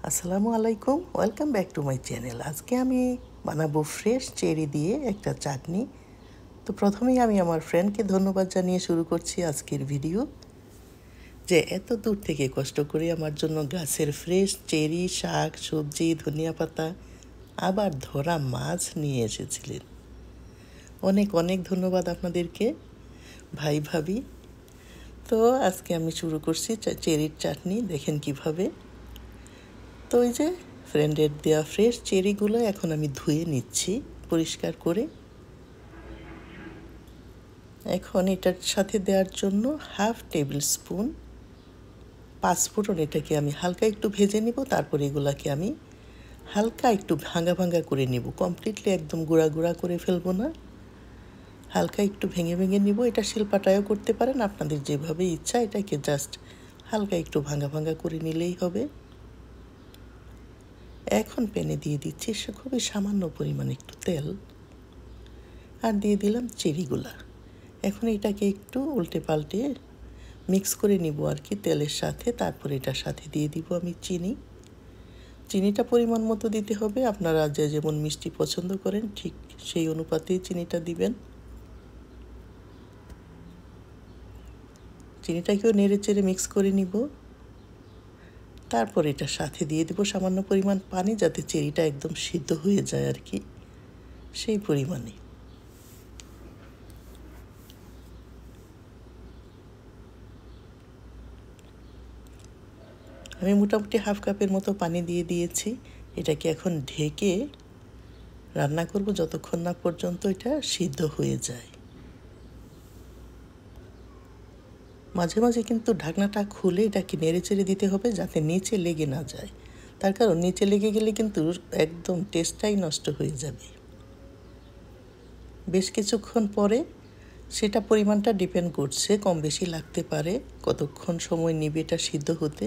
আসসালামু আলাইকুম, welcome back to my channel. আজকে আমি বানাবো ফ্রেশ চেরি দিয়ে একটা চাটনি। তো প্রথমেই আমি আমার ফ্রেন্ডকে ধন্যবাদ জানিয়ে শুরু করছি আজকের ভিডিও, যে এত দূর থেকে কষ্ট করে আমার জন্য গাছের ফ্রেশ চেরি, শাক, সবজি, ধনিয়া পাতা, আবার ধরা মাছ নিয়ে এসেছিলেন। অনেক অনেক ধন্যবাদ আপনাদেরকে, ভাই ভাবি। তো আজকে আমি শুরু করছি চেরির চাটনি। দেখেন কিভাবে। তো এই যে ফ্রেন্ডের দেওয়া ফ্রেশ চেরিগুলো এখন আমি ধুয়ে নিচ্ছি পরিষ্কার করে। এখন এটার সাথে দেওয়ার জন্য হাফ টেবিল স্পুন পাঁচফোড়ন, এটাকে আমি হালকা একটু ভেজে নিব। তারপর এগুলাকে আমি হালকা একটু ভাঙা ভাঙা করে নিব, কমপ্লিটলি একদম গুঁড়া গুঁড়া করে ফেলবো না, হালকা একটু ভেঙে ভেঙে নিব। এটা শিলপাটায়ও করতে পারেন, আপনাদের যেভাবে ইচ্ছা। এটাকে জাস্ট হালকা একটু ভাঙা ভাঙা করে নিলেই হবে। এখন প্যানে দিয়ে দিচ্ছি খুবই সামান্য পরিমাণ একটু তেল, আর দিয়ে দিলাম চেরিগুলা। এখন এটাকে একটু উল্টে পাল্টে মিক্স করে নিব আর কি তেলের সাথে। তারপর এটার সাথে দিয়ে দিব আমি চিনিটা পরিমাণ মতো দিতে হবে। আপনারা যে যেমন মিষ্টি পছন্দ করেন ঠিক সেই অনুপাতেই চিনিটা দিবেন। চিনিটাকেও নেড়ে চেড়ে মিক্স করে নিব। তারপর এটার সাথে দিয়ে দেব সামান্য পরিমাণ পানি, যাতে চেরিটা একদম সিদ্ধ হয়ে যায় আর কি, সেই পরিমাণে। আমি মোটামুটি হাফ কাপের মতো পানি দিয়ে দিয়েছি। এটাকে এখন ঢেকে রান্না করব যতক্ষণ না পর্যন্ত এটা সিদ্ধ হয়ে যায়। মাঝে মাঝে কিন্তু ঢাকনাটা খুলে এটাকে নেড়ে চেড়ে দিতে হবে, যাতে নিচে লেগে না যায়। তার কারণ নিচে লেগে গেলে কিন্তু একদম টেস্টটাই নষ্ট হয়ে যাবে। বেশ কিছুক্ষণ পরে সেটা পরিমাণটা ডিপেন্ড করছে, কম বেশি লাগতে পারে, কতক্ষণ সময় নিবে এটা সিদ্ধ হতে।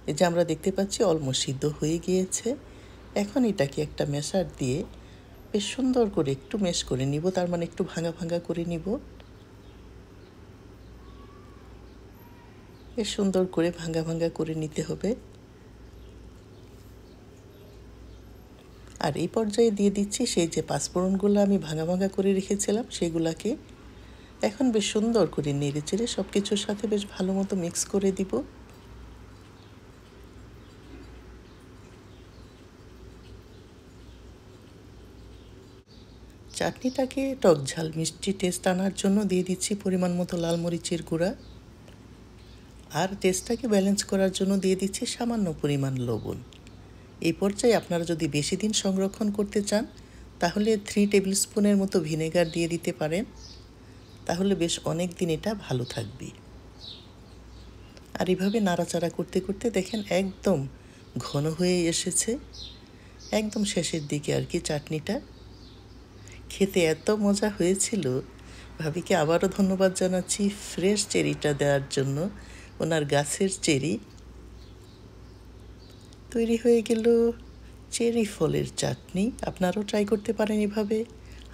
এই যে আমরা দেখতে পাচ্ছি অলমোস্ট সিদ্ধ হয়ে গিয়েছে। এখন এটাকে একটা ম্যাশার দিয়ে বেশ সুন্দর করে একটু ম্যাশ করে নিব, তার মানে একটু ভাঙা ভাঙা করে নিব। বেশ সুন্দর করে ভাঙা ভাঙা করে নিতে হবে। আর এই পর্যায়ে দিয়ে দিচ্ছি সেই যে পাঁচফোড়নগুলো আমি ভাঙা ভাঙা করে রেখেছিলাম, সেগুলাকে এখন বেশ সুন্দর করে নেড়ে চেড়ে সব কিছুর সাথে বেশ ভালো মতো মিক্স করে দিব। চাটনিটাকে টক ঝাল মিষ্টি টেস্ট আনার জন্য দিয়ে দিচ্ছি পরিমাণ মতো লাল মরিচের গুঁড়া, আর টেস্টটাকে ব্যালেন্স করার জন্য দিয়ে দিচ্ছি সামান্য পরিমাণ লবণ। এই পর্যায়ে আপনারা যদি বেশি দিন সংরক্ষণ করতে চান তাহলে 3 টেবিল স্পুনের মতো ভিনেগার দিয়ে দিতে পারেন, তাহলে বেশ অনেক দিন এটা ভালো থাকবে। আর এভাবে নাড়াচাড়া করতে করতে দেখেন একদম ঘন হয়ে এসেছে, একদম শেষের দিকে আর কি। চাটনিটা খেতে এত মজা হয়েছিল, ভাবিকে আবারও ধন্যবাদ জানাচ্ছি ফ্রেশ চেরিটা দেওয়ার জন্য। ওনার গাছের চেরি। তৈরি হয়ে গেল চেরি ফলের চাটনি। আপনারাও ট্রাই করতে পারেন এভাবে,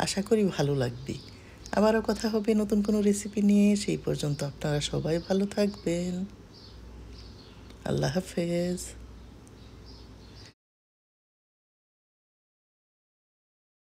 আশা করি ভালো লাগবে। আবারও কথা হবে নতুন কোনো রেসিপি নিয়ে। সেই পর্যন্ত আপনারা সবাই ভালো থাকবেন। আল্লাহ হাফেজ।